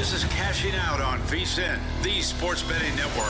This is Cashing Out on VSiN, the sports betting network.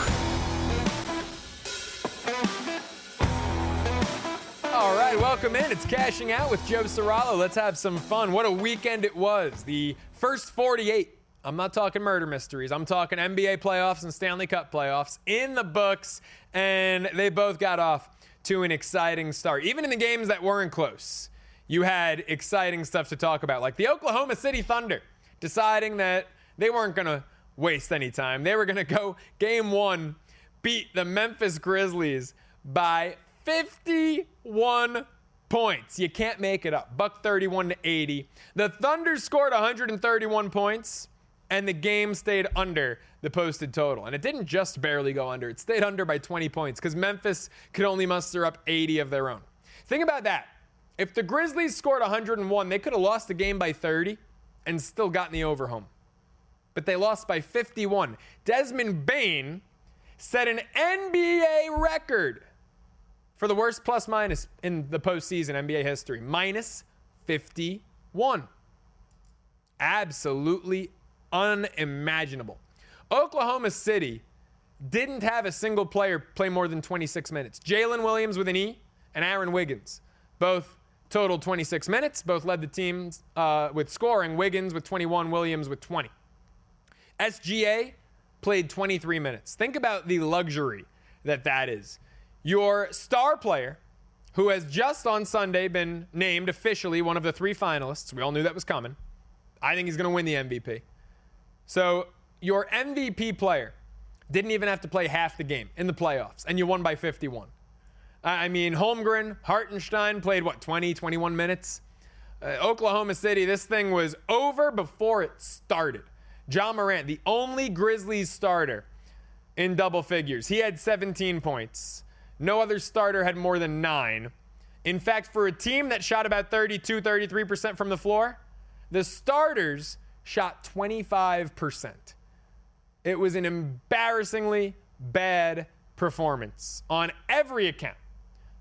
All right, welcome in. It's Cashing Out with Joe Ceraulo. Let's have some fun. What a weekend it was. The first 48. I'm not talking murder mysteries. I'm talking NBA playoffs and Stanley Cup playoffs in the books, and they both got off to an exciting start. Even in the games that weren't close, you had exciting stuff to talk about, like the Oklahoma City Thunder deciding that they weren't going to waste any time. They were going to go game one, beat the Memphis Grizzlies by 51 points. You can't make it up. Buck 31 to 80. The Thunder scored 131 points, and the game stayed under the posted total. And it didn't just barely go under. It stayed under by 20 points because Memphis could only muster up 80 of their own. Think about that. If the Grizzlies scored 101, they could have lost the game by 30 and still gotten the overhome. But they lost by 51. Desmond Bane set an NBA record for the worst plus-minus in the postseason NBA history. Minus 51. Absolutely unimaginable. Oklahoma City didn't have a single player play more than 26 minutes. Jalen Williams with an E and Aaron Wiggins both totaled 26 minutes. Both led the teams with scoring. Wiggins with 21, Williams with 20. SGA played 23 minutes. Think about the luxury that is. Your star player, who has just on Sunday been named officially one of the 3 finalists. We all knew that was coming. I think he's going to win the MVP. So your MVP player didn't even have to play half the game in the playoffs, and you won by 51. I mean, Holmgren, Hartenstein played, 20, 21 minutes? Oklahoma City, this thing was over before it started. Ja Morant, the only Grizzlies starter in double figures. He had 17 points. No other starter had more than 9. In fact, for a team that shot about 32, 33% from the floor, the starters shot 25%. It was an embarrassingly bad performance on every account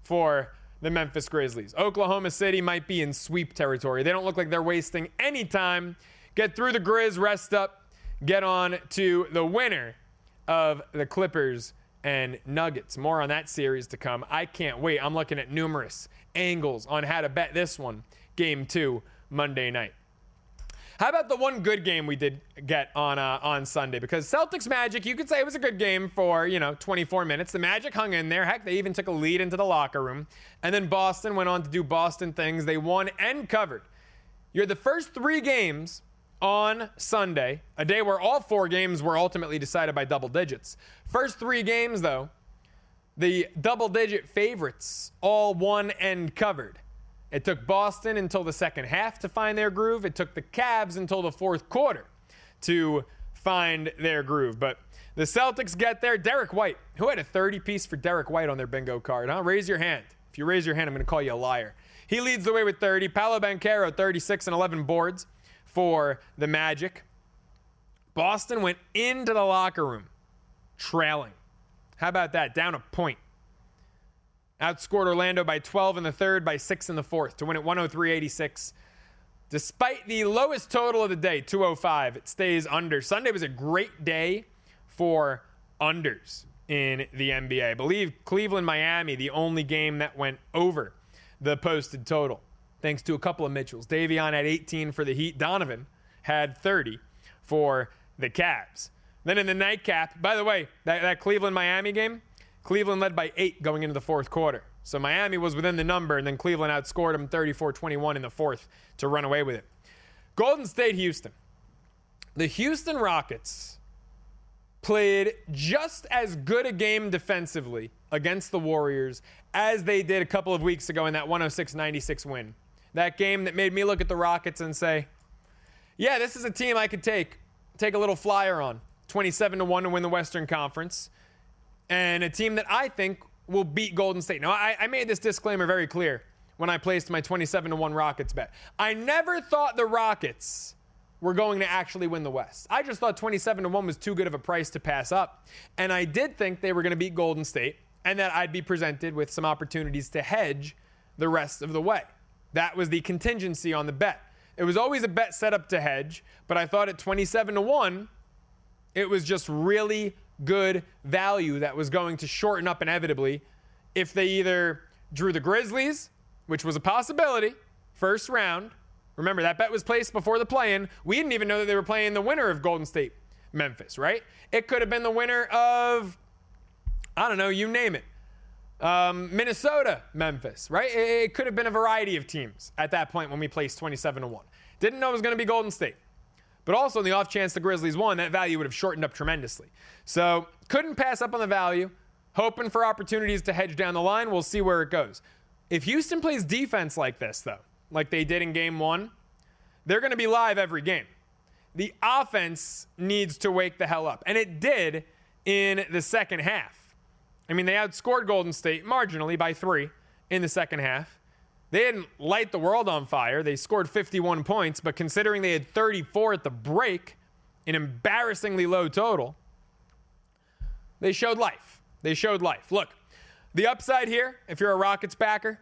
for the Memphis Grizzlies. Oklahoma City might be in sweep territory. They don't look like they're wasting any time. Get through the Grizz, rest up, get on to the winner of the Clippers and Nuggets. More on that series to come. I can't wait. I'm looking at numerous angles on how to bet this one. Game 2, Monday night. How about the one good game we did get on Sunday? Because Celtics Magic, you could say it was a good game for, 24 minutes. The Magic hung in there. Heck, they even took a lead into the locker room. And then Boston went on to do Boston things. They won and covered. You had the first 3 games on Sunday, a day where all 4 games were ultimately decided by double digits. First 3 games, though, the double-digit favorites all won and covered. It took Boston until the second half to find their groove. It took the Cavs until the fourth quarter to find their groove. But the Celtics get there. Derek White, who had a 30-piece for Derek White on their bingo card, huh? Raise your hand. If you raise your hand, I'm going to call you a liar. He leads the way with 30. Paolo Banchero, 36 and 11 boards for the Magic. Boston went into the locker room trailing. How about that? Down a point. Outscored Orlando by 12 in the third, by 6 in the fourth to win at 103-86. Despite the lowest total of the day, 205, it stays under. Sunday was a great day for unders in the NBA. I believe Cleveland-Miami, the only game that went over the posted total, thanks to a couple of Mitchells. Davion had 18 for the Heat. Donovan had 30 for the Cavs. Then in the nightcap, by the way, that Cleveland-Miami game, Cleveland led by 8 going into the fourth quarter. So Miami was within the number, and then Cleveland outscored them 34-21 in the fourth to run away with it. Golden State, Houston. The Houston Rockets played just as good a game defensively against the Warriors as they did a couple of weeks ago in that 106-96 win. That game that made me look at the Rockets and say, yeah, this is a team I could take a little flyer on. 27-1 to win the Western Conference. And a team that I think will beat Golden State. Now, I made this disclaimer very clear when I placed my 27-1 Rockets bet. I never thought the Rockets were going to actually win the West. I just thought 27-1 was too good of a price to pass up. And I did think they were going to beat Golden State and that I'd be presented with some opportunities to hedge the rest of the way. That was the contingency on the bet. It was always a bet set up to hedge, but I thought at 27-1, it was just really good value that was going to shorten up inevitably if they either drew the Grizzlies, which was a possibility, first round. Remember, that bet was placed before the play-in. We didn't even know that they were playing the winner of Golden State, Memphis, right? It could have been the winner of, I don't know, you name it. Minnesota, Memphis, right? It could have been a variety of teams at that point when we placed 27-1. Didn't know it was going to be Golden State. But also, in the off chance the Grizzlies won, that value would have shortened up tremendously. So, couldn't pass up on the value. Hoping for opportunities to hedge down the line. We'll see where it goes. If Houston plays defense like this, though, like they did in Game 1, they're going to be live every game. The offense needs to wake the hell up. And it did in the second half. I mean, they outscored Golden State marginally by 3 in the second half. They didn't light the world on fire. They scored 51 points, but considering they had 34 at the break, an embarrassingly low total, they showed life. They showed life. Look, the upside here, if you're a Rockets backer,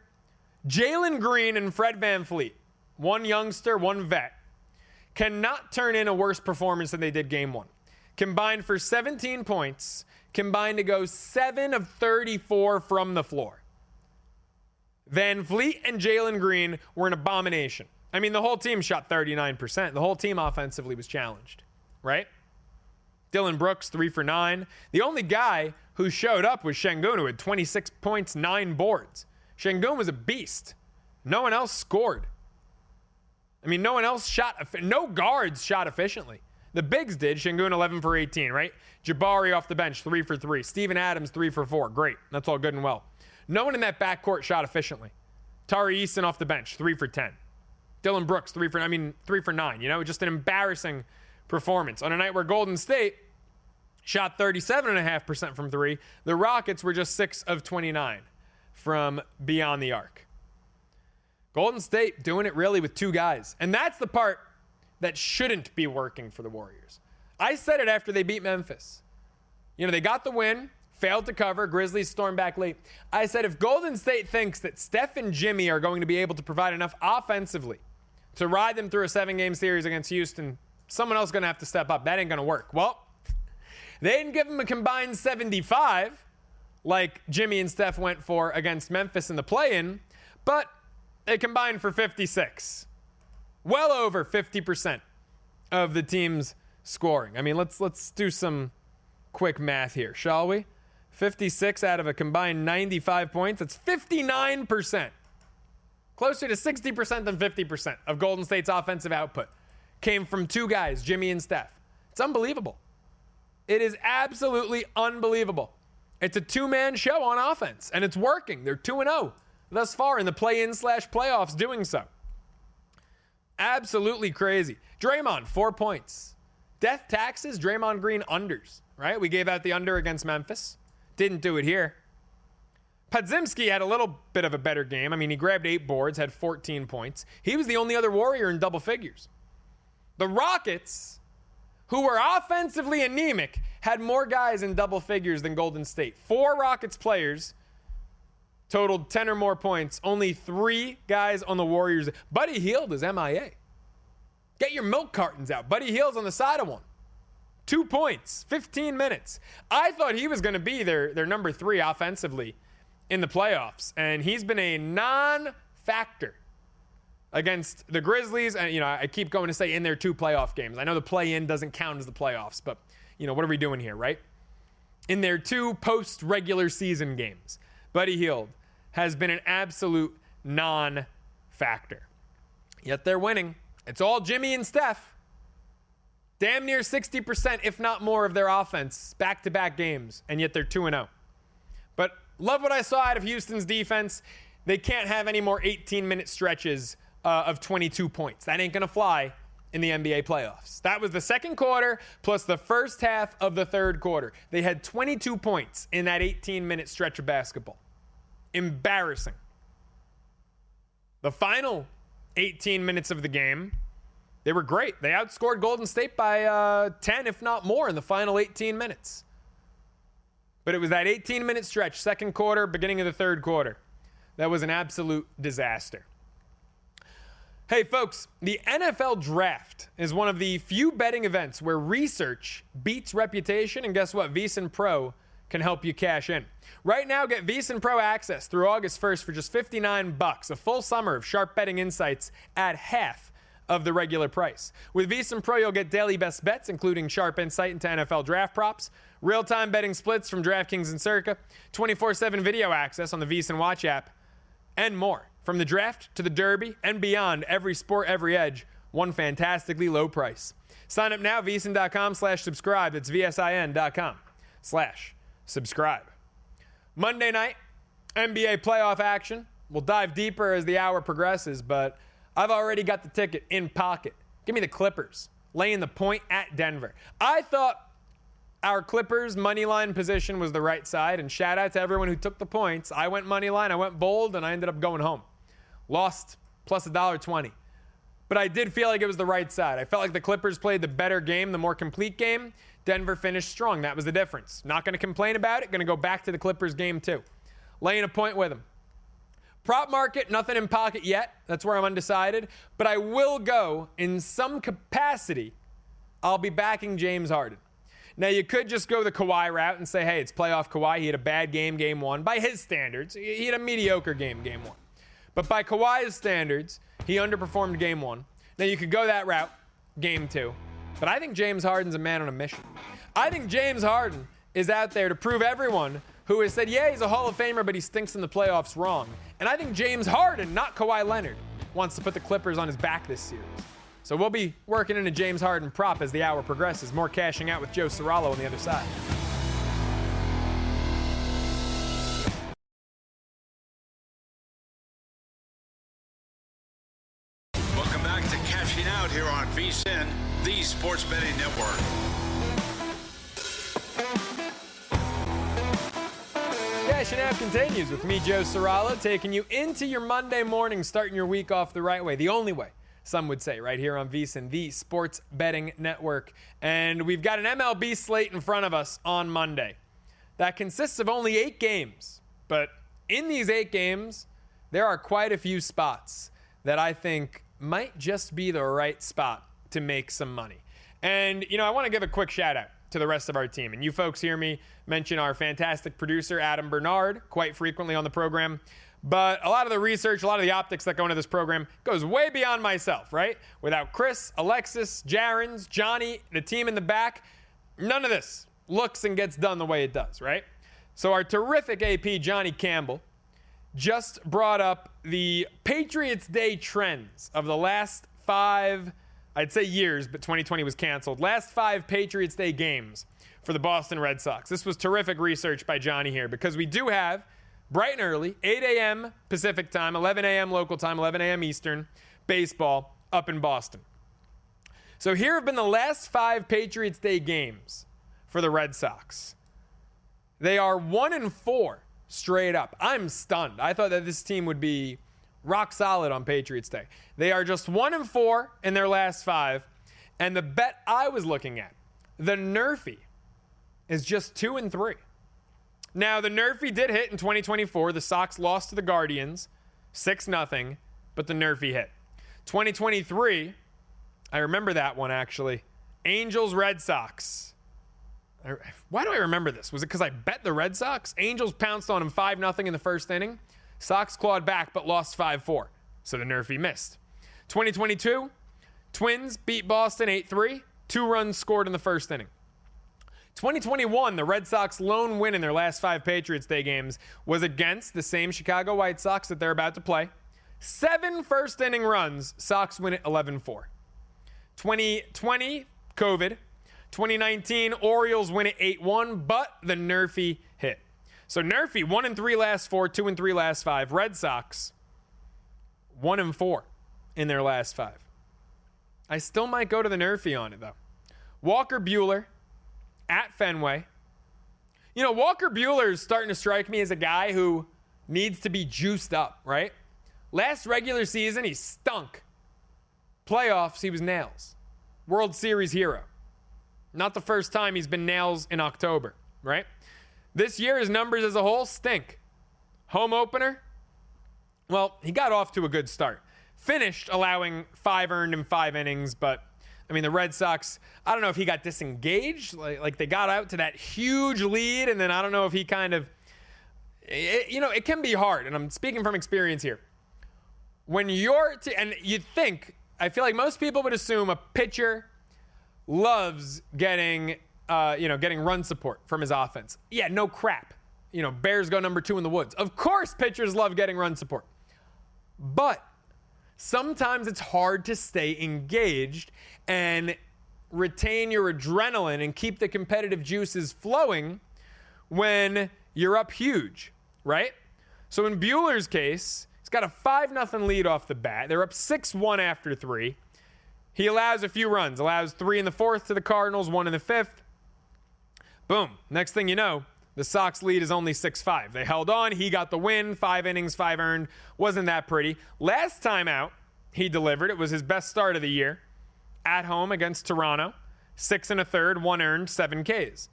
Jalen Green and Fred VanVleet, one youngster, one vet, cannot turn in a worse performance than they did Game 1. Combined for 17 points, combined to go 7 of 34 from the floor. VanVleet and Jalen Green were an abomination. I mean, the whole team shot 39%. The whole team offensively was challenged, right? Dylan Brooks, 3 for 9. The only guy who showed up was Şengün, who had 26 points, 9 boards. Şengün was a beast. No one else scored. I mean, no one else shot. No guards shot efficiently. The bigs did. Şengün, 11 for 18, right? Jabari off the bench, 3 for 3. Steven Adams, 3 for 4. Great. That's all good and well. No one in that backcourt shot efficiently. Tari Eason off the bench, 3 for 10. Dylan Brooks, 3 for 9. You know, just an embarrassing performance. On a night where Golden State shot 37.5% from 3, the Rockets were just 6 of 29 from beyond the arc. Golden State doing it really with 2 guys. And that's the part that shouldn't be working for the Warriors. I said it after they beat Memphis. You know, they got the win, failed to cover, Grizzlies stormed back late. I said if Golden State thinks that Steph and Jimmy are going to be able to provide enough offensively to ride them through a 7-game series against Houston, someone else is going to have to step up. That ain't going to work. Well, they didn't give them a combined 75 like Jimmy and Steph went for against Memphis in the play-in, but they combined for 56. Well over 50% of the team's scoring. I mean, let's do some quick math here, shall we? 56 out of a combined 95 points. That's 59%. Closer to 60% than 50% of Golden State's offensive output came from 2 guys, Jimmy and Steph. It's unbelievable. It is absolutely unbelievable. It's a 2-man show on offense, and it's working. They're 2-0 thus far in the play-in/playoffs doing so. Absolutely crazy. Draymond, 4 points. Death taxes, Draymond Green unders, right? We gave out the under against Memphis. Didn't do it here. Podziemski had a little bit of a better game. I mean, he grabbed 8 boards, had 14 points. He was the only other Warrior in double figures. The Rockets, who were offensively anemic, had more guys in double figures than Golden State. 4 Rockets players totaled 10 or more points. Only 3 guys on the Warriors. Buddy Hield is MIA. Get your milk cartons out. Buddy Hield's on the side of one. 2 points, 15 minutes. I thought he was going to be their number 3 offensively in the playoffs, and he's been a non-factor against the Grizzlies. And, you know, I keep going to say in their 2 playoff games. I know the play-in doesn't count as the playoffs, but, you know, what are we doing here, right? In their 2 post-regular season games, Buddy Hield has been an absolute non-factor. Yet they're winning. It's all Jimmy and Steph. Damn near 60%, if not more, of their offense, back-to-back games, and yet they're 2-0. But love what I saw out of Houston's defense. They can't have any more 18-minute stretches of 22 points. That ain't going to fly in the NBA playoffs. That was the second quarter plus the first half of the third quarter. They had 22 points in that 18-minute stretch of basketball. Embarrassing. The final 18 minutes of the game, they were great. They outscored Golden State by 10, if not more, in the final 18 minutes. But it was that 18-minute stretch, second quarter, beginning of the third quarter, that was an absolute disaster. Hey, folks, the NFL Draft is one of the few betting events where research beats reputation, and guess what? VSiN Pro can help you cash in. Right now, get VSiN Pro access through August 1st for just $59, a full summer of sharp betting insights at half of the regular price. With VSiN Pro, you'll get daily best bets, including sharp insight into NFL draft props, real-time betting splits from DraftKings and Circa, 24/7 video access on the VSiN Watch app, and more. From the draft to the Derby and beyond, every sport, every edge, one fantastically low price. Sign up now, vsin.com/subscribe. It's vsin.com/subscribe. Monday night, NBA playoff action. We'll dive deeper as the hour progresses, but I've already got the ticket in pocket. Give me the Clippers, laying the point at Denver. I thought our Clippers money line position was the right side, and shout out to everyone who took the points. I went money line, I went bold, and I ended up going home. Lost plus $1.20. But I did feel like it was the right side. I felt like the Clippers played the better game, the more complete game. Denver finished strong. That was the difference. Not going to complain about it. Going to go back to the Clippers game too. Laying a point with them. Prop market, nothing in pocket yet. That's where I'm undecided. But I will go in some capacity. I'll be backing James Harden. Now, you could just go the Kawhi route and say, hey, it's playoff Kawhi. He had a bad game one. By his standards, he had a mediocre game one. But by Kawhi's standards, he underperformed game one. Now, you could go that route, game two. But I think James Harden's a man on a mission. I think James Harden is out there to prove everyone who has said, yeah, he's a Hall of Famer, but he stinks in the playoffs wrong. And I think James Harden, not Kawhi Leonard, wants to put the Clippers on his back this series. So we'll be working in a James Harden prop as the hour progresses. More cashing out with Joe Ceraulo on the other side. Welcome back to Cashing Out here on VSiN, the Sports Betting Network. Cashing Out continues with me, Joe Ceraulo, taking you into your Monday morning, starting your week off the right way, the only way, some would say, right here on VSiN, the Sports Betting Network. And we've got an MLB slate in front of us on Monday that consists of only 8 games. But in these 8 games, there are quite a few spots that I think might just be the right spot to make some money. And, I want to give a quick shout out to the rest of our team. And you folks hear me mention our fantastic producer, Adam Bernard, quite frequently on the program. But a lot of the research, a lot of the optics that go into this program goes way beyond myself, right? Without Chris, Alexis, Jarens, Johnny, the team in the back, none of this looks and gets done the way it does, right? So our terrific AP, Johnny Campbell, just brought up the Patriots Day trends of the last 5, I'd say years, but 2020 was canceled. Last 5 Patriots Day games for the Boston Red Sox. This was terrific research by Johnny here because we do have bright and early, 8 a.m. Pacific time, 11 a.m. local time, 11 a.m. Eastern, baseball up in Boston. So here have been the last 5 Patriots Day games for the Red Sox. They are 1-4 straight up. I'm stunned. I thought that this team would be rock solid on Patriots Day. They are just 1-4 in their last 5. And the bet I was looking at, the Nerfy, is just 2-3. Now, the Nerfy did hit in 2024. The Sox lost to the Guardians 6-0, but the Nerfy hit. 2023, I remember that one actually. Angels, Red Sox. Why do I remember this? Was it because I bet the Red Sox? Angels pounced on them 5-0 in the first inning. Sox clawed back but lost 5-4. So the Nerfy missed. 2022, Twins beat Boston 8-3. 2 runs scored in the first inning. 2021, the Red Sox lone win in their last 5 Patriots Day games was against the same Chicago White Sox that they're about to play. 7 first inning runs, Sox win it 11-4. 2020, COVID. 2019, Orioles win it 8-1, but the Nerfy hit. So Nerfy, 1-3 last 4, 2-3 last 5. Red Sox, 1-4 in their last 5. I still might go to the Nerfy on it, though. Walker Buehler at Fenway. Walker Buehler is starting to strike me as a guy who needs to be juiced up, right? Last regular season, he stunk. Playoffs, he was nails. World Series hero. Not the first time he's been nails in October, right? This year, his numbers as a whole stink. Home opener, well, he got off to a good start. finished allowing 5 earned in 5 innings, but I mean, the Red Sox, I don't know if he got disengaged, like they got out to that huge lead, and then I don't know if he kind of, it can be hard, and I'm speaking from experience here. When and you'd think, I feel like most people would assume a pitcher loves getting run support from his offense. Yeah, no crap. Bears go number 2 in the woods. Of course, pitchers love getting run support. But sometimes it's hard to stay engaged and retain your adrenaline and keep the competitive juices flowing when you're up huge, right? So in Buehler's case, he's got a 5-0 lead off the bat. They're up 6-1 after 3. He allows a few runs, allows 3 in the 4th to the Cardinals, 1 in the 5th. Boom. Next thing you know, the Sox lead is only 6-5. They held on. He got the win. 5 innings, 5 earned. Wasn't that pretty. Last time out, he delivered. It was his best start of the year. At home against Toronto. 6 1/3, 1 earned, 7 Ks.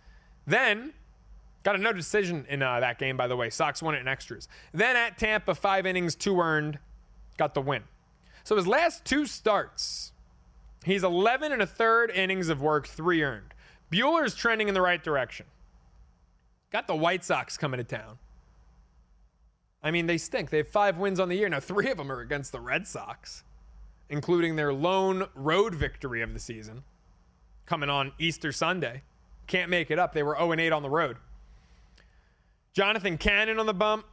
Then, got a no decision in that game, by the way. Sox won it in extras. Then at Tampa, 5 innings, 2 earned. Got the win. So his last 2 starts, he's 11 1/3 innings of work, 3 earned. Buehler's trending in the right direction. Got the White Sox coming to town. I mean, they stink. They have 5 wins on the year. Now, 3 of them are against the Red Sox, including their lone road victory of the season, coming on Easter Sunday. Can't make it up. They were 0-8 on the road. Jonathan Cannon on the bump,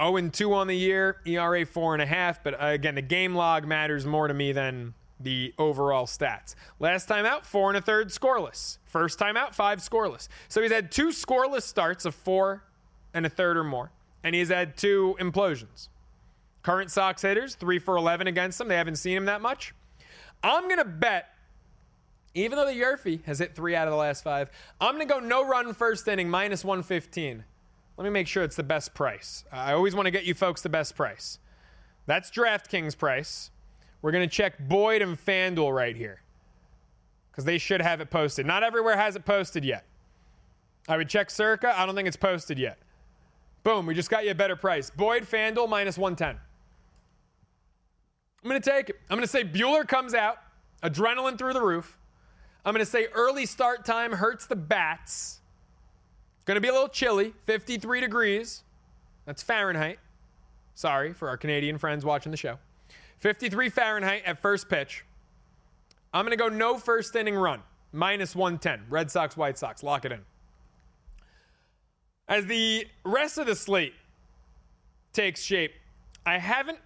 0-2 on the year, ERA 4.5. But again, the game log matters more to me than the overall stats. Last time out, 4 1/3 scoreless. First time out, 5 scoreless. So he's had 2 scoreless starts of 4 1/3 or more, and he's had 2 implosions. Current Sox hitters, 3 for 11 against them. They haven't seen him that much. I'm going to bet, even though the Yerfie has hit 3 out of the last 5, I'm going to go no run first inning, minus 115. Let me make sure it's the best price. I always want to get you folks the best price. That's DraftKings price. We're going to check Boyd and FanDuel right here, because they should have it posted. Not everywhere has it posted yet. I would check Circa. I don't think it's posted yet. Boom, we just got you a better price. Boyd, FanDuel, minus 110. I'm going to take it. I'm going to say Buehler comes out, adrenaline through the roof. I'm going to say early start time hurts the bats. It's going to be a little chilly, 53 degrees. That's Fahrenheit. Sorry for our Canadian friends watching the show. 53 Fahrenheit at first pitch. I'm going to go no first inning run, minus 110. Red Sox, White Sox. Lock it in. As the rest of the slate takes shape, I haven't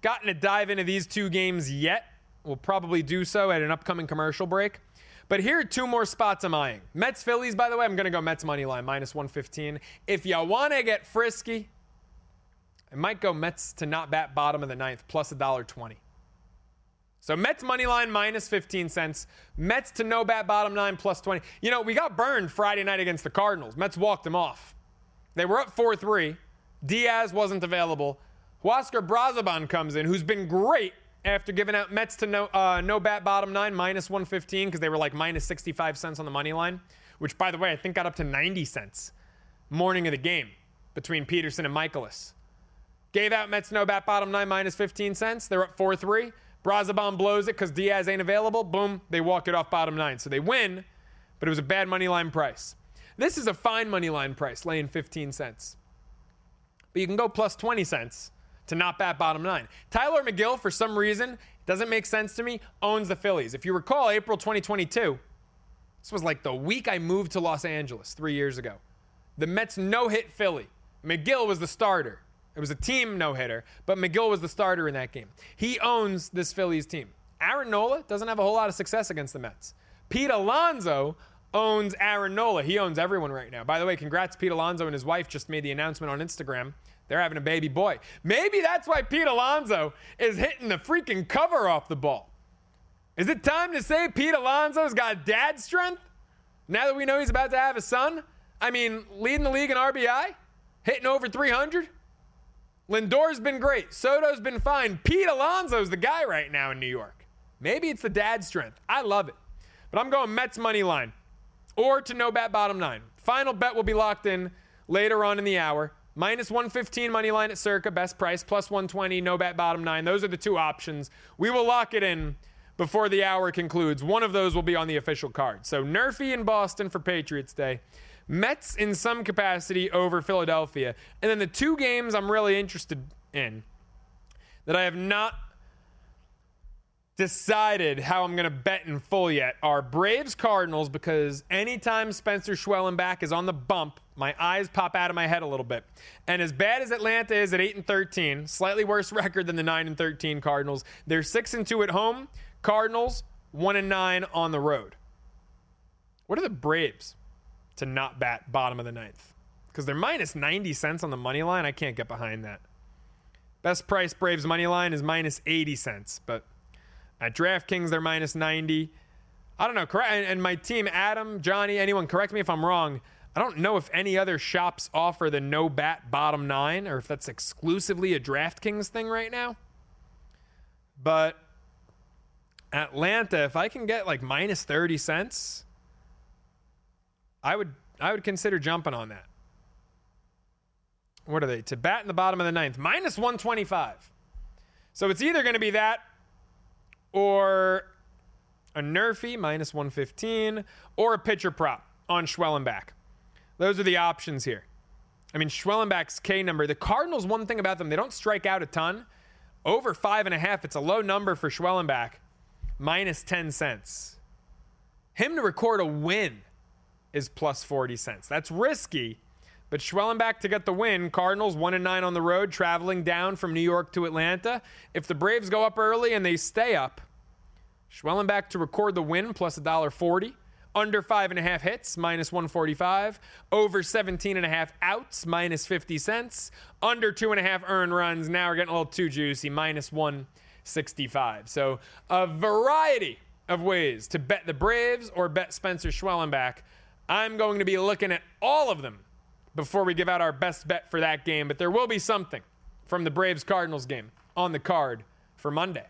gotten to dive into these 2 games yet. We'll probably do so at an upcoming commercial break. But here are 2 more spots I'm eyeing. Mets, Phillies, by the way, I'm going to go Mets money line, minus 115. If you want to get frisky, I might go Mets to not bat bottom of the 9th, plus $1.20. So Mets money line, minus 15 cents. Mets to no bat bottom 9, plus 20. We got burned Friday night against the Cardinals. Mets walked them off. They were up 4-3. Diaz wasn't available. Huascar Brazoban comes in, who's been great after giving out Mets to no bat bottom 9, minus 115, because they were like minus 65 cents on the money line, which, by the way, I think got up to 90 cents morning of the game between Peterson and Michaelis. Gave out Mets no bat bottom 9, minus 15 cents. They're up 4-3. Brazoban blows it because Diaz ain't available. Boom, they walk it off bottom 9. So they win, but it was a bad money line price. This is a fine money line price, laying 15 cents. But you can go plus 20 cents to not bat bottom 9. Tyler McGill, for some reason, doesn't make sense to me, owns the Phillies. If you recall, April 2022, this was like the week I moved to Los Angeles 3 years ago. The Mets no-hit Philly. McGill was the starter. It was a team no-hitter, but McGill was the starter in that game. He owns this Phillies team. Aaron Nola doesn't have a whole lot of success against the Mets. Pete Alonso owns Aaron Nola. He owns everyone right now. By the way, congrats, Pete Alonso and his wife just made the announcement on Instagram. They're having a baby boy. Maybe that's why Pete Alonso is hitting the freaking cover off the ball. Is it time to say Pete Alonso's got dad strength? Now that we know he's about to have a son? I mean, leading the league in RBI? Hitting over 300? Lindor's been great. Soto's been fine. Pete Alonso's the guy right now in New York. Maybe it's the dad strength. I love it. But I'm going Mets money line or to no bat bottom 9. Final bet will be locked in later on in the hour. minus 115 money line at Circa, best price, plus 120, no bet, bottom 9. Those are the two options. We will lock it in before the hour concludes. One of those will be on the official card. So Nerfy in Boston for Patriots Day. Mets in some capacity over Philadelphia. And then the two games I'm really interested in that I have not decided how I'm going to bet in full yet are Braves Cardinals, because anytime Spencer Schwellenbach is on the bump, my eyes pop out of my head a little bit. And as bad as Atlanta is at 8-13, slightly worse record than the 9-13 Cardinals, they're 6-2 at home. Cardinals 1-9 on the road. What are the Braves to not bat bottom of the ninth? Because they're minus 90 cents on the money line. I can't get behind that. Best price Braves money line is minus 80 cents, but at DraftKings they're minus 90. I don't know. And my team, Adam, Johnny, anyone, correct me if I'm wrong. I don't know if any other shops offer the no bat bottom 9 or if that's exclusively a DraftKings thing right now. But Atlanta, if I can get like minus 30 cents, I would consider jumping on that. What are they? To bat in the bottom of the ninth, minus 125. So it's either going to be that or a Nerfy, minus 115, or a pitcher prop on Schwellenbach. Those are the options here. I mean, Schwellenbach's K number, the Cardinals, one thing about them, they don't strike out a ton. Over 5.5, it's a low number for Schwellenbach, minus 10 cents. Him to record a win is plus 40 cents. That's risky. But Schwellenbach to get the win, Cardinals 1-9 on the road, traveling down from New York to Atlanta. If the Braves go up early and they stay up, Schwellenbach to record the win, plus $1.40. Under 5.5 hits, minus 145. Over 17.5 outs, minus 50 cents. Under 2.5 earned runs, now we're getting a little too juicy, minus 165. So a variety of ways to bet the Braves or bet Spencer Schwellenbach. I'm going to be looking at all of them before we give out our best bet for that game. But there will be something from the Braves-Cardinals game on the card for Monday.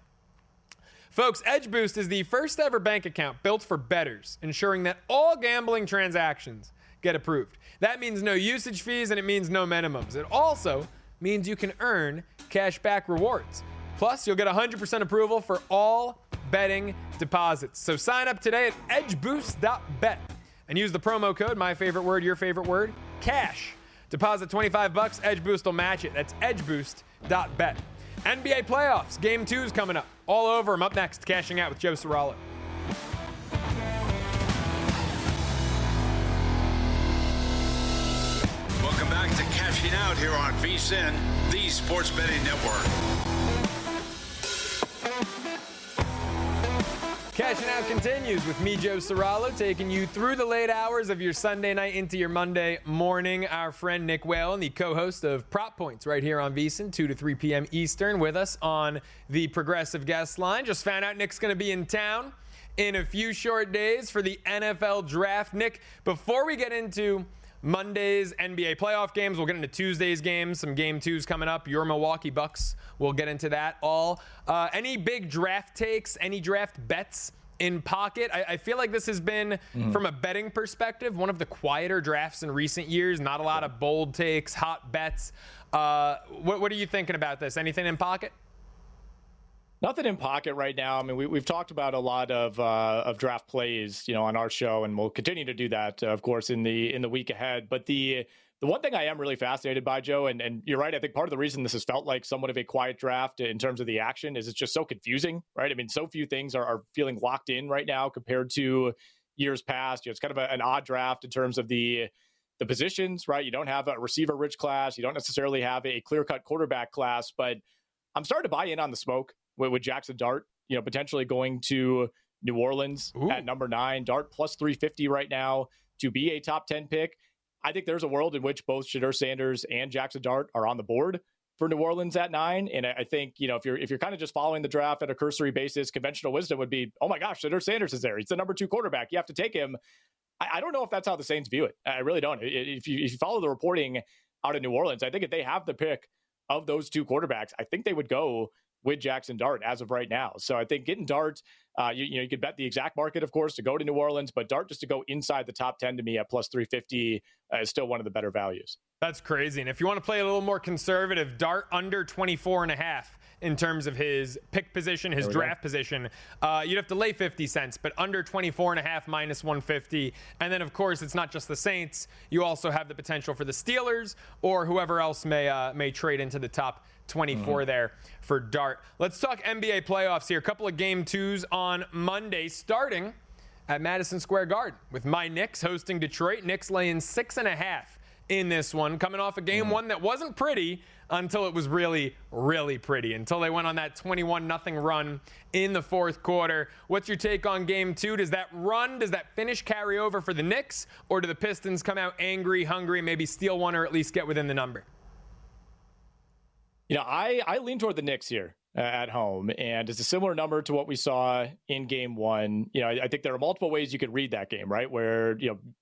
Folks, Edge Boost is the first ever bank account built for bettors, ensuring that all gambling transactions get approved. That means no usage fees and it means no minimums. It also means you can earn cashback rewards. Plus, you'll get 100% approval for all betting deposits. So sign up today at edgeboost.bet and use the promo code, my favorite word, your favorite word, cash. Deposit $25, Edge Boost will match it. That's edgeboost.bet. NBA playoffs, game 2 is coming up. All over them. Up next, Cashing Out with Joe Ceraulo. Welcome back to Cashing Out here on VSiN, the Sports Betting Network. Cashing Out continues with me, Joe Ceraulo, taking you through the late hours of your Sunday night into your Monday morning. Our friend Nick Whalen, the co-host of Prop Points right here on VSiN, 2 to 3 p.m. Eastern, with us on the Progressive Guest Line. Just found out Nick's going to be in town in a few short days for the NFL Draft. Nick, before we get into Monday's NBA playoff games, we'll get into Tuesday's games, some game 2s coming up. Your Milwaukee Bucks, we'll get into that all. Any big draft takes, any draft bets in pocket? I feel like this has been, from a betting perspective, one of the quieter drafts in recent years. Not a lot of bold takes, hot bets. What are you thinking about this? Anything in pocket? Nothing in pocket right now. I mean, we've talked about a lot of draft plays, on our show, and we'll continue to do that, of course, in the week ahead. But the one thing I am really fascinated by, Joe, and you're right, I think part of the reason this has felt like somewhat of a quiet draft in terms of the action is it's just so confusing, right? I mean, so few things are feeling locked in right now compared to years past. It's kind of an odd draft in terms of the positions, right? You don't have a receiver-rich class. You don't necessarily have a clear-cut quarterback class, but I'm starting to buy in on the smoke with Jackson Dart, potentially going to New Orleans at number 9. Dart plus 350 right now to be a top 10 pick. I think there's a world in which both Shedeur Sanders and Jackson Dart are on the board for New Orleans at 9. And I think, if you're kind of just following the draft at a cursory basis, conventional wisdom would be, oh my gosh, Shedeur Sanders is there. He's the number 2 quarterback. You have to take him. I don't know if that's how the Saints view it. I really don't. If you follow the reporting out of New Orleans, I think if they have the pick of those 2 quarterbacks, I think they would go with Jackson Dart as of right now. So I think getting Dart You could bet the exact market, of course, to go to New Orleans, but Dart just to go inside the top 10 to me at plus 350 is still one of the better values. That's crazy. And if you want to play a little more conservative, Dart under 24.5 in terms of his pick position, his draft position, you'd have to lay 50 cents, but under 24.5 minus 150. And then, of course, it's not just the Saints. You also have the potential for the Steelers or whoever else may trade into the top 24 there for Dart. Let's talk NBA playoffs here. A couple of game twos on Monday, starting at Madison Square Garden with my Knicks hosting Detroit. Knicks laying 6.5 in this one, coming off a game one that wasn't pretty until it was really, really pretty, until they went on that 21-0 run in the fourth quarter. What's your take on game two? Does that finish carry over for the Knicks, or do the Pistons come out angry, hungry, maybe steal one or at least get within the number? I lean toward the Knicks here at home, and it's a similar number to what we saw in game one. I think there are multiple ways you could read that game, right? Where,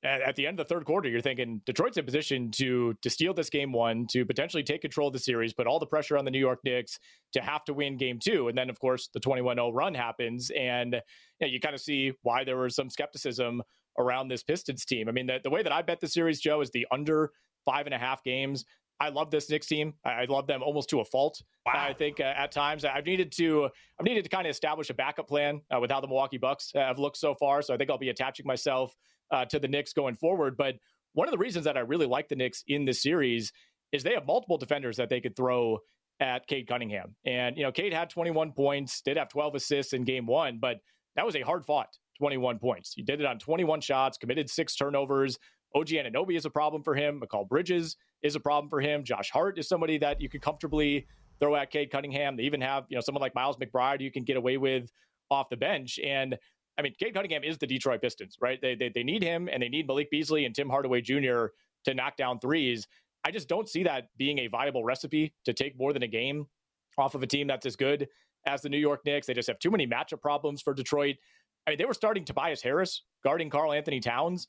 at the end of the third quarter, you're thinking Detroit's in position to steal this game one, to potentially take control of the series, put all the pressure on the New York Knicks to have to win game two. And then, of course, the 21-0 run happens, and you kind of see why there was some skepticism around this Pistons team. I mean, the way that I bet the series, Joe, is the under 5.5 games. I love this Knicks team. I love them almost to a fault. Wow. I think at times I've needed to kind of establish a backup plan with how the Milwaukee Bucks have looked so far. So I think I'll be attaching myself to the Knicks going forward. But one of the reasons that I really like the Knicks in this series is they have multiple defenders that they could throw at Cade Cunningham. And, Cade had 21 points, did have 12 assists in game one, but that was a hard fought 21 points. He did it on 21 shots, committed 6 turnovers. OG Anunoby is a problem for him. Mikal Bridges is a problem for him. Josh Hart is somebody that you could comfortably throw at Cade Cunningham. They even have, someone like Miles McBride you can get away with off the bench. And I mean, Cade Cunningham is the Detroit Pistons, right? They need him, and they need Malik Beasley and Tim Hardaway Jr. to knock down threes. I just don't see that being a viable recipe to take more than a game off of a team that's as good as the New York Knicks. They just have too many matchup problems for Detroit. I mean, they were starting Tobias Harris guarding Karl Anthony Towns.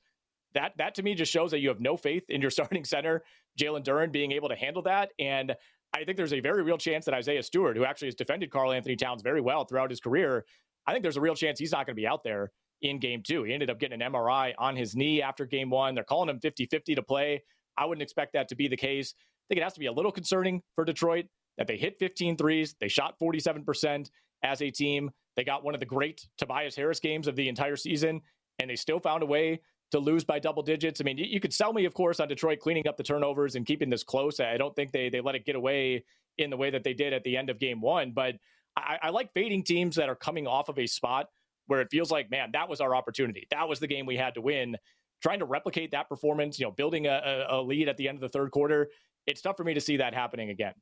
That to me just shows that you have no faith in your starting center, Jalen Duren, being able to handle that. And I think there's a very real chance that Isaiah Stewart, who actually has defended Karl Anthony Towns very well throughout his career, I think there's a real chance he's not going to be out there in game two. He ended up getting an MRI on his knee after game one. They're calling him 50-50 to play. I wouldn't expect that to be the case. I think it has to be a little concerning for Detroit that they hit 15 threes. They shot 47% as a team. They got one of the great Tobias Harris games of the entire season, and they still found a way to lose by double digits. I mean, you could sell me, of course, on Detroit cleaning up the turnovers and keeping this close. I don't think they let it get away in the way that they did at the end of game one. But I like fading teams that are coming off of a spot where it feels like, man, that was our opportunity. That was the game we had to win. Trying to replicate that performance, building a lead at the end of the third quarter, it's tough for me to see that happening again.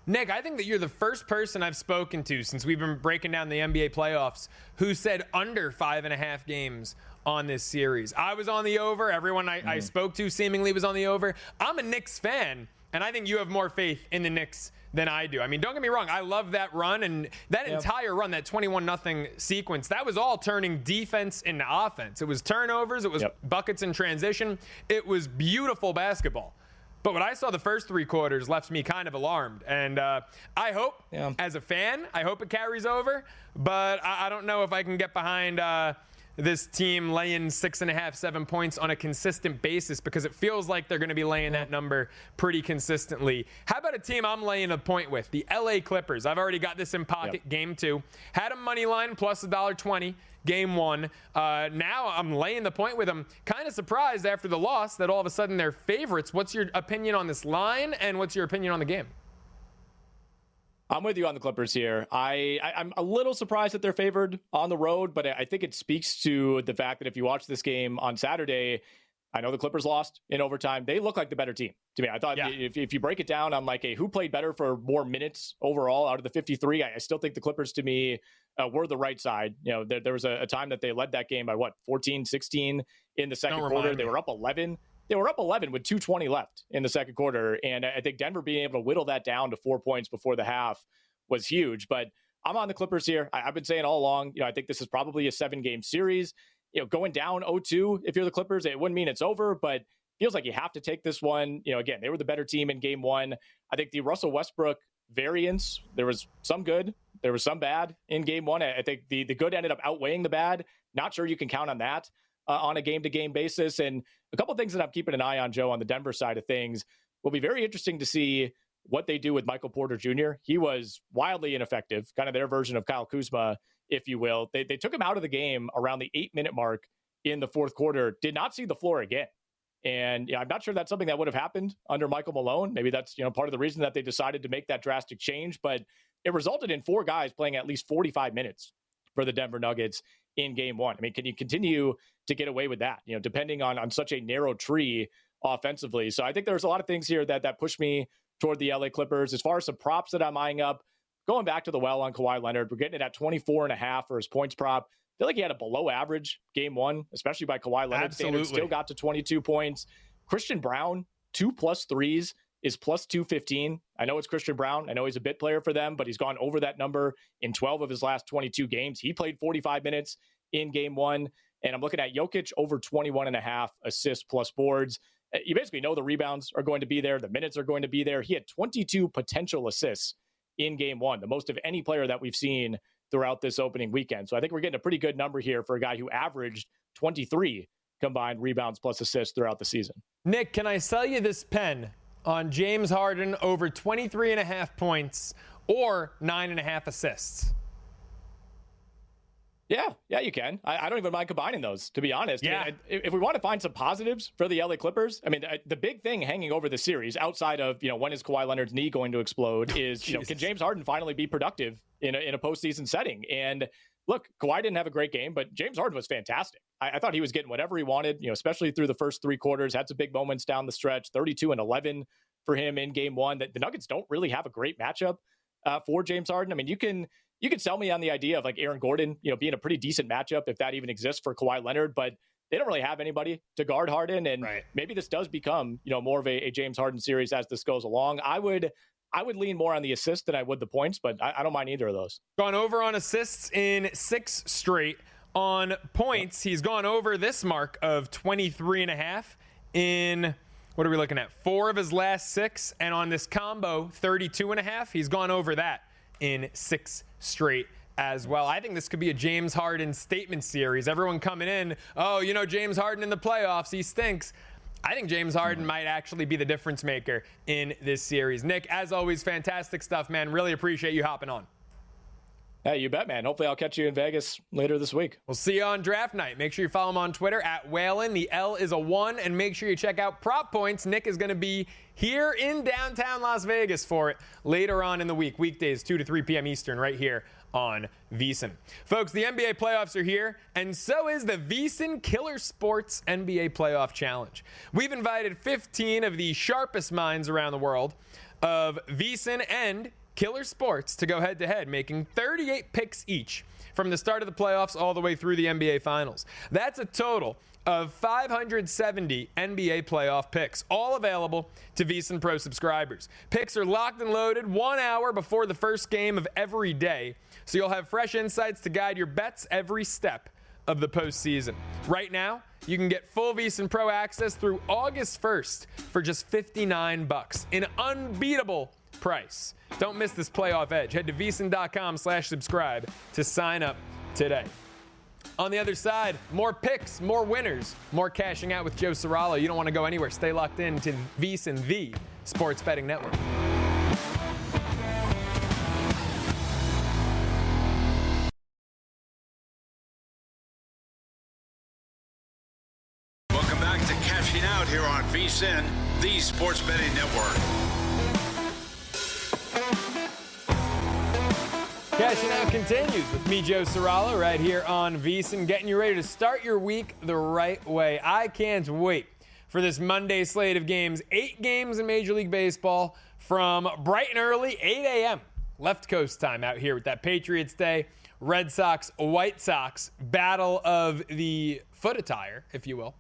Nick, I think that you're the first person I've spoken to since we've been breaking down the NBA playoffs who said under 5.5 games on this series. I was on the over. Everyone I spoke to seemingly was on the over. I'm a Knicks fan, and I think you have more faith in the Knicks than I do. I mean, don't get me wrong. I love that run, and that entire run, that 21-0 sequence, that was all turning defense into offense. It was turnovers. It was buckets in transition. It was beautiful basketball. But what I saw the first 3 quarters left me kind of alarmed. And I hope, as a fan, I hope it carries over. But I don't know if I can get behind this team laying 6.5, 7 points on a consistent basis, because it feels like they're going to be laying that number pretty consistently. How about a team I'm laying a point with? The LA Clippers. I've already got this in pocket. Game 2. Had a money line plus $1.20. Game 1. Now I'm laying the point with them. Kind of surprised after the loss that all of a sudden they're favorites. What's your opinion on this line, and what's your opinion on the game? I'm with you on the Clippers here. I'm a little surprised that they're favored on the road, but I think it speaks to the fact that if you watch this game on Saturday, I know the Clippers lost in overtime. They look like the better team to me. I thought if you break it down on like who played better for more minutes overall out of the 53, I still think the Clippers to me were the right side. There was a time that they led that game by 14-16 in the second quarter. They were up 11. They were up 11 with 2:20 left in the second quarter. And I think Denver being able to whittle that down to 4 points before the half was huge. But I'm on the Clippers here. I've been saying all along, I think this is probably a 7-game series. Going down 0-2, if you're the Clippers, it wouldn't mean it's over, but feels like you have to take this one. Again, they were the better team in game 1. I think the Russell Westbrook variance, there was some good, There was some bad in game one. I think the good ended up outweighing the bad. Not sure you can count on that on a game-to-game basis. And a couple of things that I'm keeping an eye on, Joe, on the Denver side of things, will be very interesting to see what they do with Michael Porter Jr. He was wildly ineffective, kind of their version of Kyle Kuzma, if you will. They took him out of the game around the 8-minute mark in the fourth quarter, did not see the floor again. And I'm not sure that's something that would have happened under Michael Malone. Maybe that's part of the reason that they decided to make that drastic change. But it resulted in 4 guys playing at least 45 minutes for the Denver Nuggets in game one. I mean, can you continue to get away with that, depending on such a narrow tree offensively? So I think there's a lot of things here that push me toward the LA Clippers. As far as some props that I'm eyeing up, going back to the well on Kawhi Leonard, we're getting it at 24.5 for his points prop. I feel like he had a below average game one, especially by Kawhi Leonard standards. Still got to 22 points. Christian Brown, 2+ threes is plus 215. I know it's Christian Brown. I know he's a bit player for them, but he's gone over that number in 12 of his last 22 games. He played 45 minutes in game one. And I'm looking at Jokic over 21.5 assists plus boards. You basically know the rebounds are going to be there. The minutes are going to be there. He had 22 potential assists in game one, the most of any player that we've seen throughout this opening weekend. So I think we're getting a pretty good number here for a guy who averaged 23 combined rebounds plus assists throughout the season. Nick, can I sell you this pen on James Harden over 23.5 points or 9.5 assists? Yeah, you can. I don't even mind combining those, to be honest. Yeah. I mean, if we want to find some positives for the LA Clippers, I mean, the big thing hanging over the series, outside of, when is Kawhi Leonard's knee going to explode, is, can James Harden finally be productive in a postseason setting? And look, Kawhi didn't have a great game, but James Harden was fantastic. I thought he was getting whatever he wanted, especially through the first 3 quarters, had some big moments down the stretch, 32 and 11 for him in game one. The Nuggets don't really have a great matchup for James Harden. I mean, you can sell me on the idea of like Aaron Gordon, being a pretty decent matchup if that even exists for Kawhi Leonard, but they don't really have anybody to guard Harden. And maybe this does become, more of a James Harden series as this goes along. I would lean more on the assists than I would the points, but I don't mind either of those. Gone over on assists in 6 straight. On points, he's gone over this mark of 23.5 in, what are we looking at? 4 of his last 6. And on this combo, 32.5, he's gone over that in 6 straight as well. I think this could be a James Harden statement series. Everyone coming in, James Harden in the playoffs, he stinks. I think James Harden might actually be the difference maker in this series. Nick, as always, fantastic stuff, man. Really appreciate you hopping on. Hey, you bet, man. Hopefully I'll catch you in Vegas later this week. We'll see you on draft night. Make sure you follow him on Twitter at Whalen. The L is a 1. And make sure you check out Prop Points. Nick is going to be here in downtown Las Vegas for it later on in the week. Weekdays, 2 to 3 p.m. Eastern, right here on VSiN. Folks, the NBA playoffs are here, and so is the VSiN Killer Sports NBA Playoff Challenge. We've invited 15 of the sharpest minds around the world of VSiN and Killer Sports to go head-to-head, making 38 picks each from the start of the playoffs all the way through the NBA Finals. That's a total of 570 NBA playoff picks, all available to VSiN Pro subscribers. Picks are locked and loaded 1 hour before the first game of every day, so you'll have fresh insights to guide your bets every step of the postseason. Right now, you can get full VSiN Pro access through August 1st for just $59, an unbeatable price. Don't miss this playoff edge. Head to VSiN.com/subscribe to sign up today. On the other side, more picks, more winners, more cashing out with Joe Ceraulo. You don't want to go anywhere. Stay locked in to VSiN, the Sports Betting Network. Welcome back to Cashing Out here on VSiN, the Sports Betting Network. Cashing Out continues with me, Joe Ceraulo, right here on VSiN, getting you ready to start your week the right way. I can't wait for this Monday slate of games. 8 games in Major League Baseball from bright and early, 8 a.m. left coast time out here with that Patriots Day, Red Sox, White Sox, battle of the foot attire, if you will.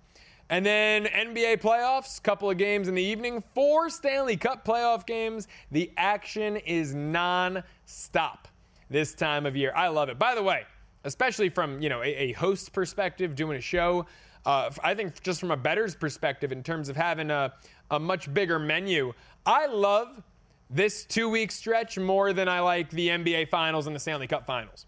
And then NBA playoffs, couple of games in the evening, 4 Stanley Cup playoff games. The action is non-stop this time of year. I love it. By the way, especially from, a host perspective, doing a show, I think just from a bettor's perspective in terms of having a much bigger menu, I love this 2-week stretch more than I like the NBA Finals and the Stanley Cup Finals.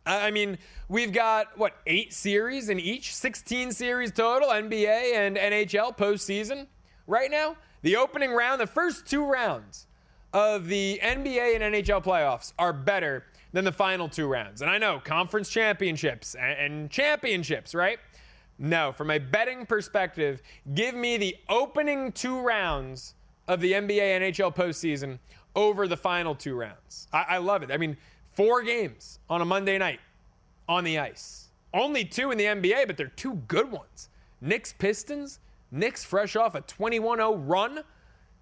I mean, we've got, 8 series in each? 16 series total, NBA and NHL postseason right now. The opening round, the first 2 rounds of the NBA and NHL playoffs are better than the final 2 rounds. And I know, conference championships and championships, right? No, from a betting perspective, give me the opening 2 rounds of the NBA NHL postseason over the final 2 rounds. I love it. I mean, 4 games on a Monday night on the ice. Only 2 in the NBA, but they're 2 good ones. Knicks Pistons. Knicks fresh off a 21-0 run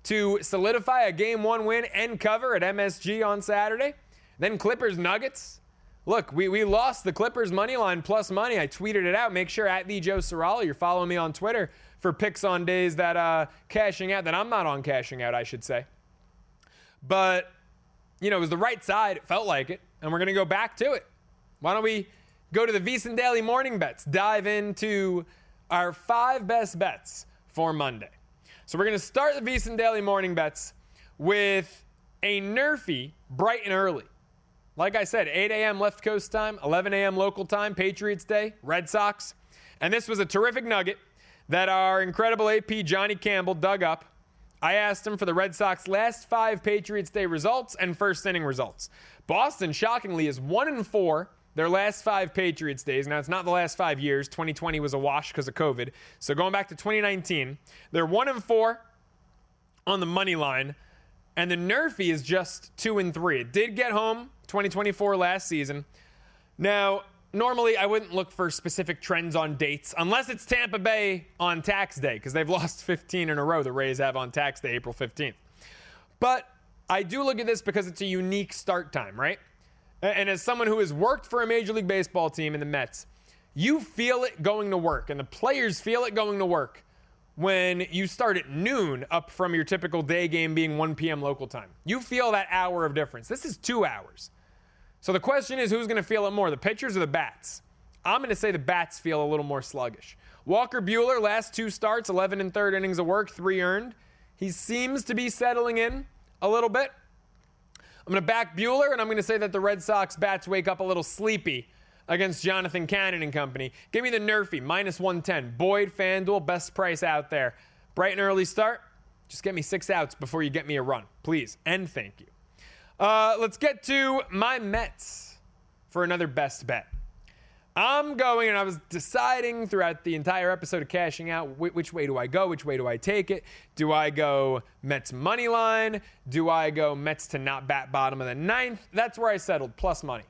to solidify a Game 1 win and cover at MSG on Saturday. Then Clippers Nuggets. Look, we lost the Clippers money line plus money. I tweeted it out. Make sure at the Joe Ceraulo, you're following me on Twitter for picks on days that cashing out, that I'm not on cashing out, I should say. But, it was the right side. It felt like it. And we're going to go back to it. Why don't we go to the VSiN Daily Morning Bets, dive into our 5 best bets for Monday. So we're going to start the VSiN Daily Morning Bets with a nerfy bright and early. Like I said, 8 a.m. left coast time, 11 a.m. local time, Patriots Day, Red Sox. And this was a terrific nugget that our incredible AP Johnny Campbell dug up. I asked him for the Red Sox last 5 Patriots Day results and first inning results. Boston, shockingly, is 1-4 their last 5 Patriots Days. Now, it's not the last 5 years. 2020 was a wash because of COVID. So going back to 2019, they're 1-4 on the money line. And the nerfy is just 2-3. It did get home 2024 last season. Now, normally I wouldn't look for specific trends on dates unless it's Tampa Bay on tax day, because they've lost 15 in a row, the Rays have on tax day, April 15th. But I do look at this because it's a unique start time, right? And as someone who has worked for a Major League Baseball team in the Mets, you feel it going to work, and the players feel it going to work when you start at noon up from your typical day game being 1 p.m. local time. You feel that hour of difference. This is 2 hours. So the question is, who's going to feel it more, the pitchers or the bats? I'm going to say the bats feel a little more sluggish. Walker Buehler, last 2 starts, 11 and 3rd innings of work, 3 earned. He seems to be settling in a little bit. I'm going to back Buehler, and I'm going to say that the Red Sox bats wake up a little sleepy against Jonathan Cannon and company. Give me the nerfy, -110. Boyd, FanDuel, best price out there. Bright and early start. Just get me 6 outs before you get me a run, please, and thank you. Let's get to my Mets for another best bet. I'm going, and I was deciding throughout the entire episode of Cashing Out, which way do I go? Which way do I take it? Do I go Mets money line? Do I go Mets to not bat bottom of the 9th? That's where I settled, plus money.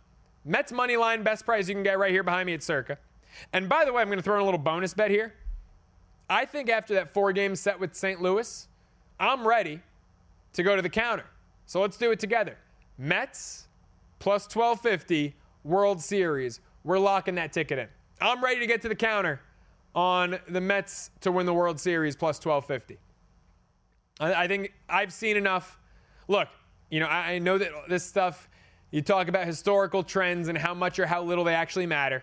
Mets money line, best price you can get right here behind me at Circa. And by the way, I'm going to throw in a little bonus bet here. I think after that 4-game set with St. Louis, I'm ready to go to the counter. So let's do it together. Mets plus 1250 World Series. We're locking that ticket in. I'm ready to get to the counter on the Mets to win the World Series plus 1250. I think I've seen enough. Look, I know that this stuff, you talk about historical trends and how much or how little they actually matter.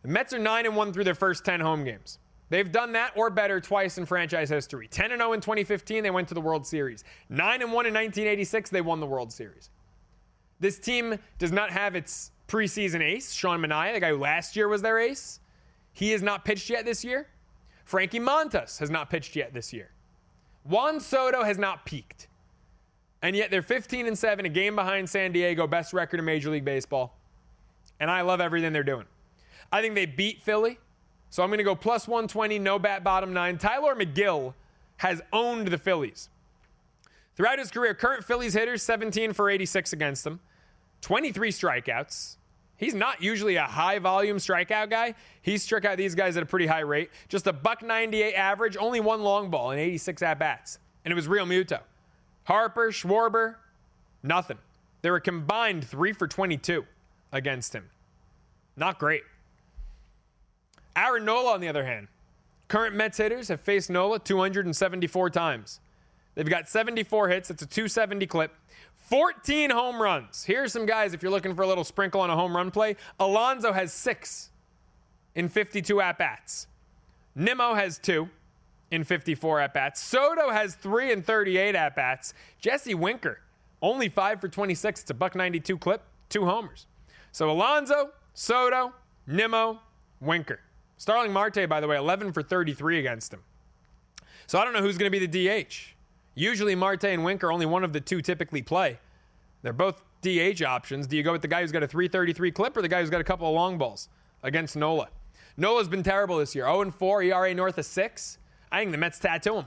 The Mets are 9-1 through their first 10 home games. They've done that or better twice in franchise history. 10-0 in 2015, they went to the World Series. 9-1 in 1986, they won the World Series. This team does not have its preseason ace, Sean Manaea, the guy who last year was their ace. He has not pitched yet this year. Frankie Montas has not pitched yet this year. Juan Soto has not peaked. And yet they're 15-7, a game behind San Diego, best record in Major League Baseball. And I love everything they're doing. I think they beat Philly. So I'm going to go plus 120, no bat bottom 9. Tyler McGill has owned the Phillies. Throughout his career, current Phillies hitters, 17 for 86 against them. 23 strikeouts. He's not usually a high-volume strikeout guy. He struck out these guys at a pretty high rate. Just a .198 average, only 1 long ball and 86 at-bats. And it was Real Muto. Harper, Schwarber, nothing. They were combined 3 for 22 against him. Not great. Aaron Nola, on the other hand. Current Mets hitters have faced Nola 274 times. They've got 74 hits. It's a 270 clip. 14 home runs. Here's some guys if you're looking for a little sprinkle on a home run play. Alonso has 6 in 52 at-bats. Nimmo has 2 in 54 at-bats. Soto has 3 in 38 at-bats. Jesse Winker Only 5 for 26. It's a $192 clip, 2 homers. So Alonso, Soto, Nimmo, Winker. Starling Marte, by the way, 11 for 33 against him. So I don't know who's going to be the DH. Usually Marte and Winker, only one of the two typically play. They're both DH options. Do you go with the guy who's got a 333 clip or the guy who's got a couple of long balls against Nola? Nola's been terrible this year. 0-4, ERA north of 6. I think the Mets tattoo him.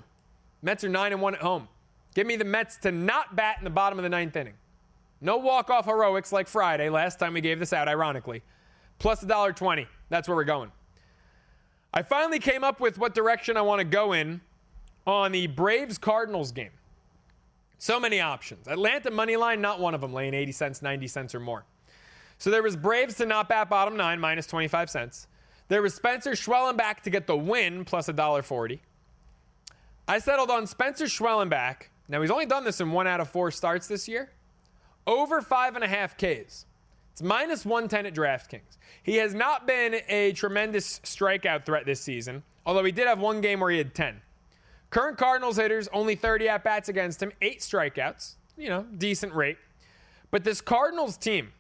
Mets are 9-1 at home. Give me the Mets to not bat in the bottom of the 9th inning. No walk-off heroics like Friday. Last time we gave this out, ironically. Plus $1.20. That's where we're going. I finally came up with what direction I want to go in on the Braves-Cardinals game. So many options. Atlanta money line, not one of them, laying 80 cents, 90 cents or more. So there was Braves to not bat bottom 9, minus 25 cents. There was Spencer Schwellenbach to get the win, plus $1.40. I settled on Spencer Schwellenbach. Now, he's only done this in 1 out of 4 starts this year. Over 5.5 Ks. It's minus 110 at DraftKings. He has not been a tremendous strikeout threat this season, although he did have one game where he had 10. Current Cardinals hitters, only 30 at-bats against him, 8 strikeouts. Decent rate. But this Cardinals team,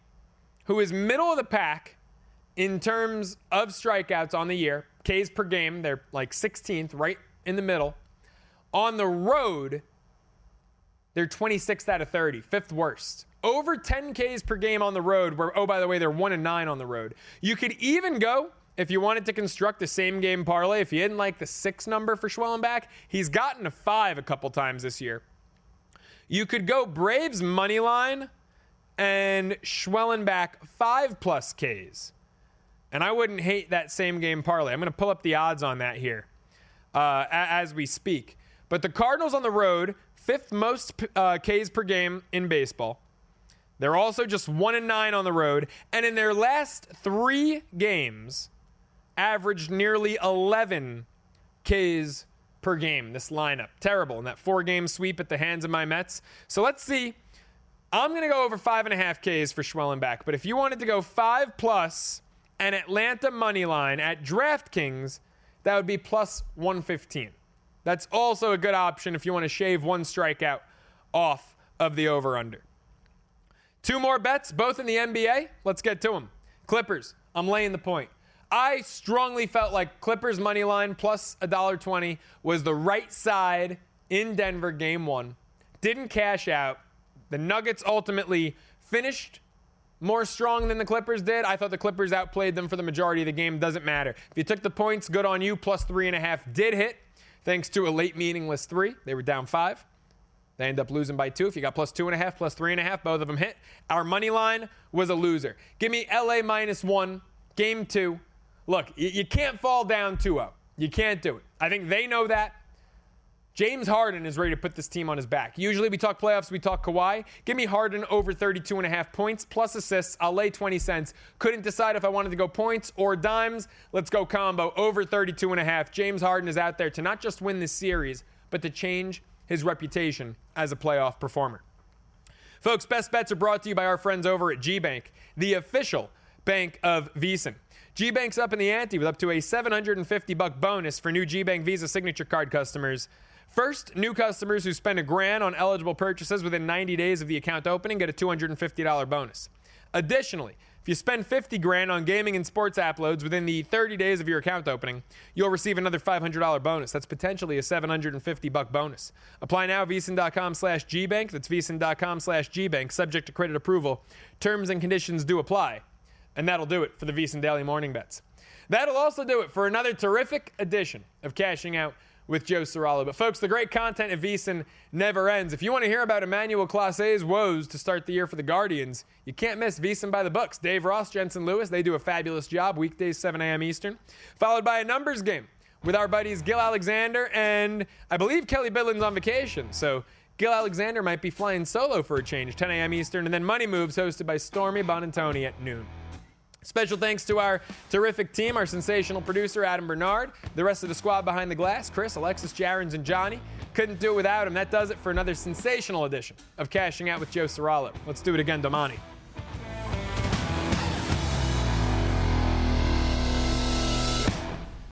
who is middle of the pack in terms of strikeouts on the year, Ks per game, they're like 16th, right in the middle. On the road, they're 26th out of 30, 5th worst. Over 10 Ks per game on the road, where, oh, by the way, they're 1-9 on the road. You could even go, if you wanted to construct a same-game parlay, if you didn't like the 6 number for Schwellenbach, he's gotten a 5 a couple times this year. You could go Braves money line and Schwellenbach 5+ Ks. And I wouldn't hate that same-game parlay. I'm going to pull up the odds on that here as we speak. But the Cardinals on the road, 5th most Ks per game in baseball. They're also just 1-9 on the road. And in their last 3 games, averaged nearly 11 Ks per game, this lineup. Terrible in that 4-game sweep at the hands of my Mets. So let's see. I'm going to go over 5.5 Ks for Schwellenbach. But if you wanted to go 5+ and Atlanta money line at DraftKings, that would be plus 115. That's also a good option if you want to shave 1 strikeout off of the over-under. 2 more bets, both in the NBA. Let's get to them. Clippers, I'm laying the point. I strongly felt like Clippers money line plus $1.20 was the right side in Denver game 1. Didn't cash out. The Nuggets ultimately finished more strong than the Clippers did. I thought the Clippers outplayed them for the majority of the game. Doesn't matter. If you took the points, good on you. Plus 3.5 did hit, thanks to a late meaningless 3. They were down 5. They end up losing by 2. If you got plus 2.5, plus 3.5, both of them hit. Our money line was a loser. Give me LA -1, game 2. Look, you can't fall down 2-0. You can't do it. I think they know that. James Harden is ready to put this team on his back. Usually we talk playoffs, we talk Kawhi. Give me Harden over 32.5 points plus assists. I'll lay 20 cents. Couldn't decide if I wanted to go points or dimes. Let's go combo over 32.5. James Harden is out there to not just win this series, but to change his reputation as a playoff performer. Folks, best bets are brought to you by our friends over at G-Bank, the official bank of VSiN. G-Bank's up in the ante with up to a $750 bonus for new G-Bank Visa Signature Card customers. First, new customers who spend $1,000 on eligible purchases within 90 days of the account opening get a $250 bonus. Additionally, if you spend $50,000 on gaming and sports app loads within the 30 days of your account opening, you'll receive another $500 bonus. That's potentially a $750 bonus. Apply now at VSiN.com/GBank. That's VSiN.com/GBank. Subject to credit approval. Terms and conditions do apply. And that'll do it for the VSiN Daily Morning Bets. That'll also do it for another terrific edition of Cashing Out with Joe Ceraulo. But folks, the great content at VSiN never ends. If you want to hear about Emmanuel Clase's woes to start the year for the Guardians, you can't miss VSiN by the books. Dave Ross, Jensen Lewis, they do a fabulous job. Weekdays, 7 a.m. Eastern. Followed by a numbers game with our buddies Gil Alexander and I believe Kelly Bidlin's on vacation. So Gil Alexander might be flying solo for a change, 10 a.m. Eastern. And then Money Moves hosted by Stormy Bonantoni at noon. Special thanks to our terrific team, our sensational producer, Adam Bernard, the rest of the squad behind the glass, Chris, Alexis, Jarens, and Johnny. Couldn't do it without him. That does it for another sensational edition of Cashing Out with Joe Ceraulo. Let's do it again, Domani.